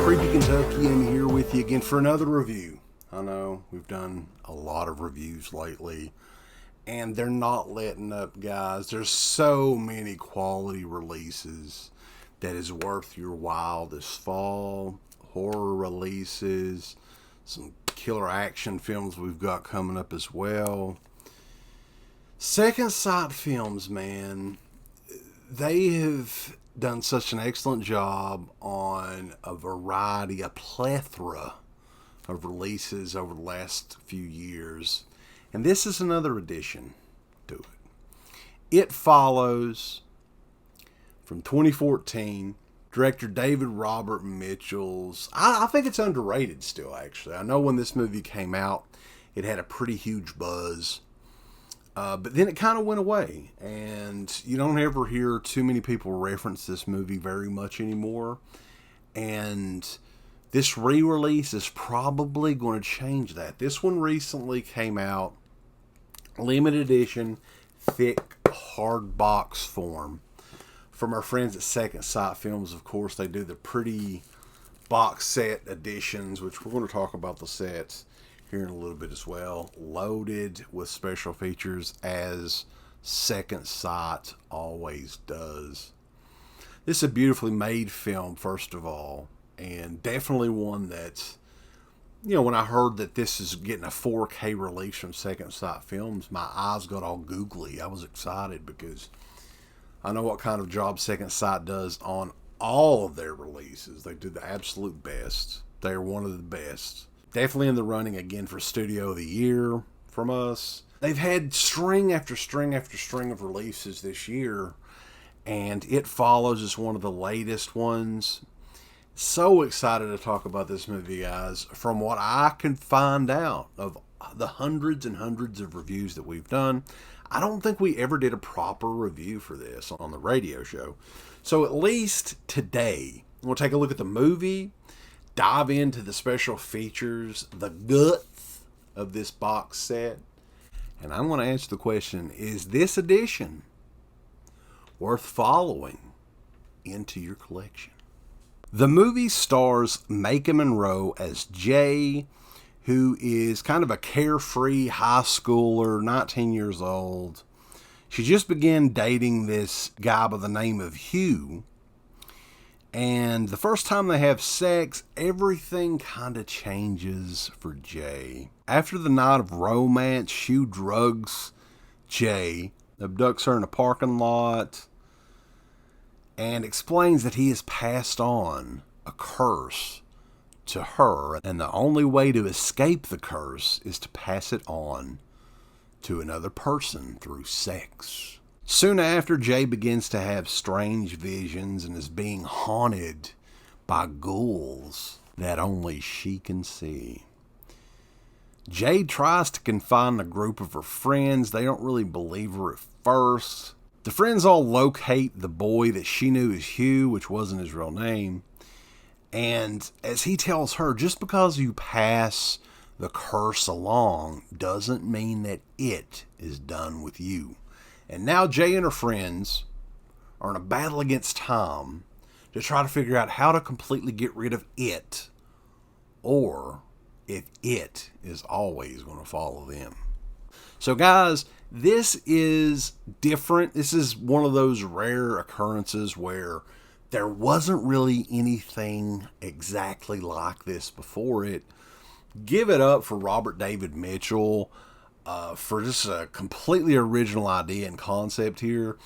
Creepy Kentucky, I'm here with you again for another review. I know we've done a lot of reviews lately, and they're not letting up, guys. There's so many quality releases that is worth your while this fall. Horror releases, some killer action films we've got coming up as well. Second Sight Films, man, they have done such an excellent job on a variety, a plethora of releases over the last few years. And this is another addition to it. It follows from 2014, director David Robert Mitchell's. I think it's underrated still, actually. I know when this movie came out, it had a pretty huge buzz. But then it kind of went away, and you don't ever hear too many people reference this movie very much anymore. And this re-release is probably going to change that. This one recently came out, limited edition, thick, hard box form. From our friends at Second Sight Films, of course, they do the pretty box set editions, which we're going to talk about the sets here in a little bit as well, loaded with special features as Second Sight always does. This is a beautifully made film, first of all, and definitely one that, you know, when I heard that this is getting a 4K release from Second Sight Films, my eyes got all googly. I was excited because I know what kind of job Second Sight does on all of their releases. They do the absolute best. They are one of the best. Definitely in the running again for Studio of the Year from us. They've had string after string after string of releases this year, and It Follows is one of the latest ones. So excited to talk about this movie, guys. From what I can find out of the hundreds and hundreds of reviews that we've done, I don't think we ever did a proper review for this on the radio show. So at least today, we'll take a look at the movie, dive into the special features, the guts of this box set, and I'm going to answer the question, is this edition worth following into your collection? The movie stars Maika Monroe as Jay, who is kind of a carefree high schooler, 19 years old. She just began dating this guy by the name of Hugh. And the first time they have sex, everything kind of changes for Jay. After the night of romance, Hugh drugs Jay, abducts her in a parking lot, and explains that he has passed on a curse to her. And the only way to escape the curse is to pass it on to another person through sex. Soon after, Jay begins to have strange visions and is being haunted by ghouls that only she can see. Jay tries to confine a group of her friends. They don't really believe her at first. The friends all locate the boy that she knew as Hugh, which wasn't his real name. And as he tells her, just because you pass the curse along doesn't mean that it is done with you. And now Jay and her friends are in a battle against time to try to figure out how to completely get rid of it, or if it is always going to follow them. So guys, this is different. This is one of those rare occurrences where there wasn't really anything exactly like this before it. Give it up for Robert David Mitchell for just a completely original idea and concept here.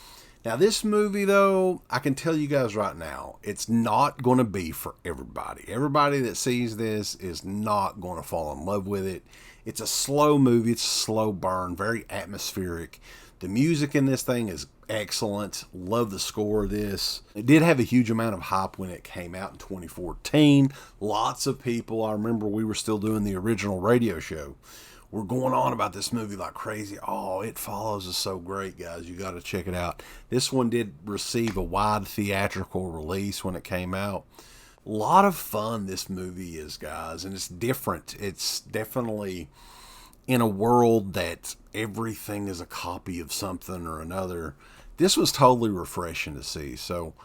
Now this movie, though, I can tell you guys right now, it's not going to be for everybody. Everybody that sees this is not going to fall in love with it. It's a slow movie. It's a slow burn, very atmospheric. The music in this thing is excellent. Love the score of this. It did have a huge amount of hype when it came out in 2014. Lots of people, I remember we were still doing the original radio show, were going on about this movie like crazy. Oh, It Follows is so great, guys. You got to check it out. This one did receive a wide theatrical release when it came out. A lot of fun this movie is, guys, and it's different. It's definitely in a world that everything is a copy of something or another. This was totally refreshing to see. So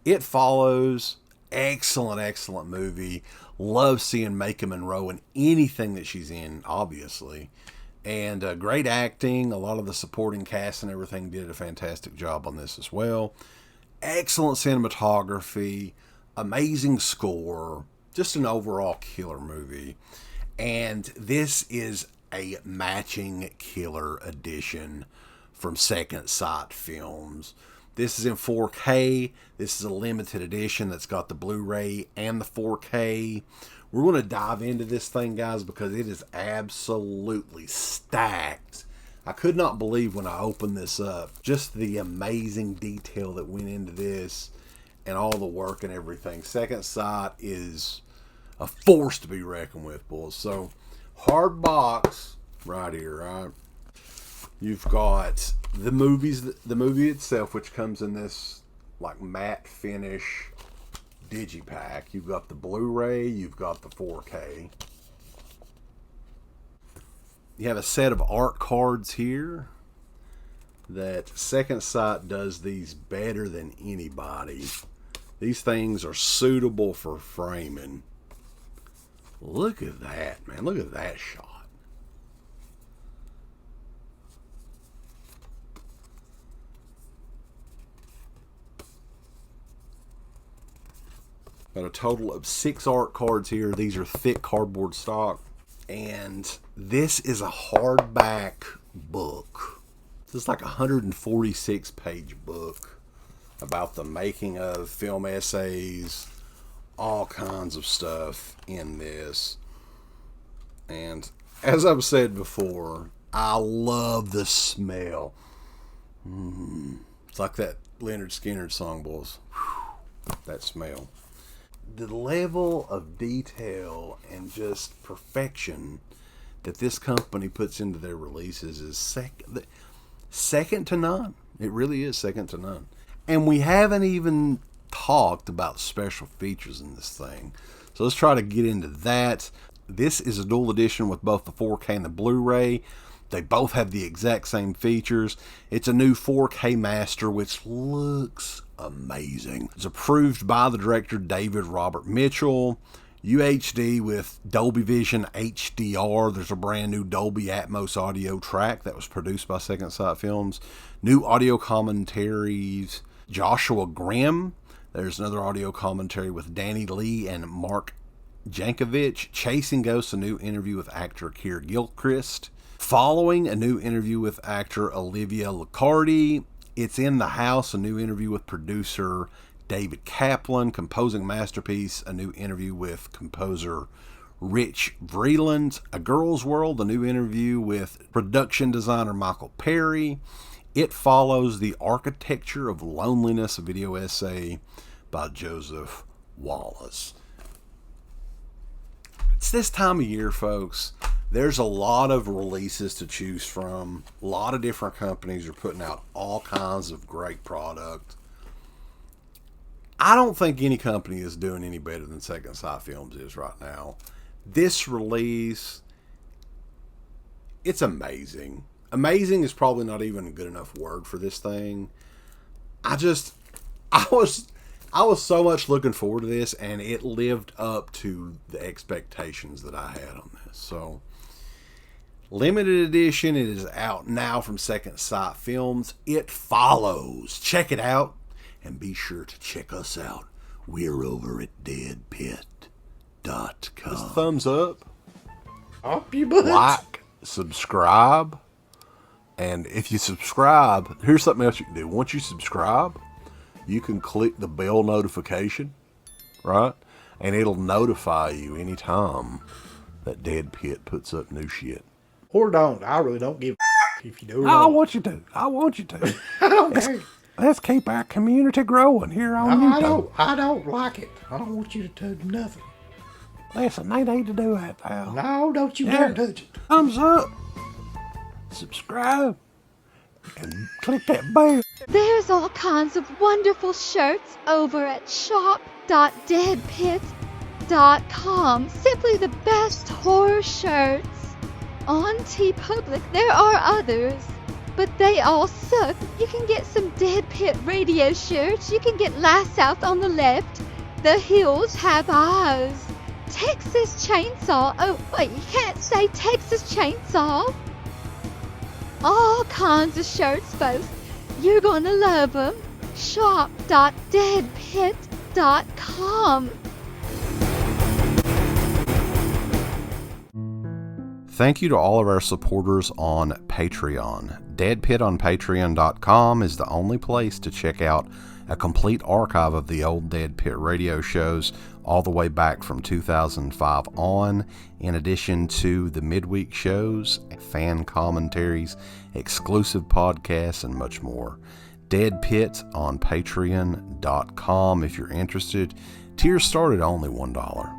It Follows, Excellent, excellent movie. Love seeing Maika Monroe in anything that she's in, obviously. And great acting. A lot of the supporting cast and everything did a fantastic job on this as well. Excellent cinematography. Amazing score. Just an overall killer movie. And this is a matching killer edition from Second Sight Films. This is in 4K. This is a limited edition that's got the Blu-ray and the 4K. We're going to dive into this thing, guys, because it is absolutely stacked. I could not believe when I opened this up just the amazing detail that went into this and all the work and everything. Second Sight is a force to be reckoned with, boys. So, hard box right here, right? You've got the movie itself, which comes in this like matte finish digipack. You've got the Blu-ray, you've got the 4K. You have a set of art cards here that Second Sight does these better than anybody. These things are suitable for framing. Look at that, man. Look at that shot. Got a total of 6 art cards here. These are thick cardboard stock. And this is a hardback book. This is like a 146 page book about the making of, film essays, all kinds of stuff in this. And as I've said before, I love the smell. It's like that Leonard Skinner song, boys. Whew, that smell. The level of detail and just perfection that this company puts into their releases is second to none. It really is second to none. And we haven't even talked about special features in this thing. So let's try to get into that. This is a dual edition with both the 4K and the Blu-ray. They both have the exact same features. It's a new 4K master, which looks amazing. It's approved by the director David Robert Mitchell. UHD with Dolby Vision HDR. There's a brand new Dolby Atmos audio track that was produced by Second Sight Films. New audio commentaries. Joshua Grimm. There's another audio commentary with Danny Lee and Mark Jankovic. Chasing Ghosts, a new interview with actor Keir Gilchrist. Following, a new interview with actor Olivia Liccardi. It's in the House, a new interview with producer David Kaplan. Composing Masterpiece, a new interview with composer Rich Vreeland. A Girl's World, a new interview with production designer Michael Perry. It Follows, The Architecture of Loneliness, a video essay by Joseph Wallace. It's this time of year, folks. There's a lot of releases to choose from. A lot of different companies are putting out all kinds of great product. I don't think any company is doing any better than Second Sight Films is right now. This release, it's amazing. Amazing is probably not even a good enough word for this thing. I was so much looking forward to this, and it lived up to the expectations that I had on this. So, limited edition, it is out now from Second Sight Films. It Follows. Check it out, and be sure to check us out. We're over at deadpit.com. Just thumbs up. Up your butt. Like, subscribe. And if you subscribe, here's something else you can do. Once you subscribe, you can click the bell notification, right? And it'll notify you anytime that Dead Pit puts up new shit. Or don't. I really don't give a if you do. I want you to. I want you to. I don't care. Let's keep our community growing here on YouTube. I don't like it. I don't want you to do nothing. Listen, they need to do that, pal. No, don't you dare touch it. Thumbs up. Subscribe. And click that bell. There's all kinds of wonderful shirts over at shop.deadpit.com. Simply the best horror shirts. On TeePublic, there are others, but they all suck. You can get some Dead Pit radio shirts. You can get Last South on the Left, the hills have eyes. Texas Chainsaw. Oh, wait, you can't say Texas Chainsaw. All kinds of shirts, folks. You're gonna love them. shop.deadpit.com. Thank you to all of our supporters on Patreon. Dead Pit on Patreon.com is the only place to check out a complete archive of the old Dead Pit radio shows all the way back from 2005 on, in addition to the midweek shows, fan commentaries, exclusive podcasts, and much more. Dead Pit on Patreon.com if you're interested. Tiers start at only $1.